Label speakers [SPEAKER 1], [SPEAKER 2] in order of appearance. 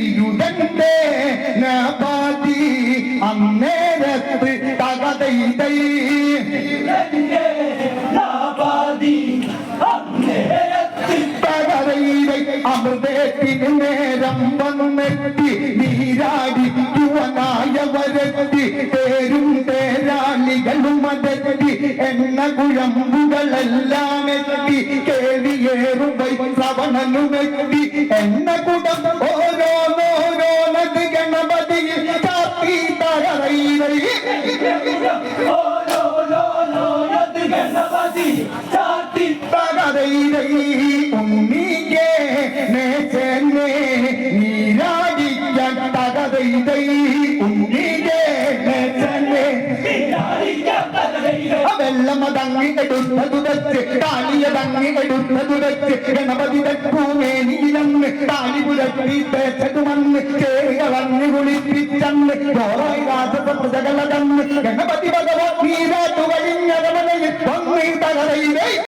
[SPEAKER 1] വീരുടന്റെ നബാദി അന്നേരത്ത് തകതൈതൈ അമൃതത്തിന് നേരം വന്നെത്തി നീരാടിക്കുവനായവരെത്തി പേരും പേരാളികളും അതെത്തി എണ്ണ കുഴമ്പുകളെല്ലാം എത്തി കേളിയേറും ശ്രവണനുമെത്തി എണ്ണ കുടം ഓരോന്നോരോന്നത് ഗണപതിയിൽ ചാത്തി തകരൈവൈ ഉണ്ണിക്കേ നേച്ചെന്നെ നീരാടിക്കാൻ തകതൈതൈ ഉണ്ണിക്കേ നേച്ചെന്നെ വെള്ളമതങ്ങി എടുത്തതു വെച്ച് കാളിയതങ്ങി എടുത്തതു വെച്ച് ഗണപതി ഭൂമേനിയിലന്ന് താലി പുരട്ടി തേച്ചതു വന്ന് കേറികളന്ന് കുളിപ്പിച്ചന്ന് രാജപ്രജകളതന്ന് ഗണപതി ഭഗവത് നീരാട്ടു കഴിഞ്ഞ രമണയിൽ വന്ന് തകതൈതൈ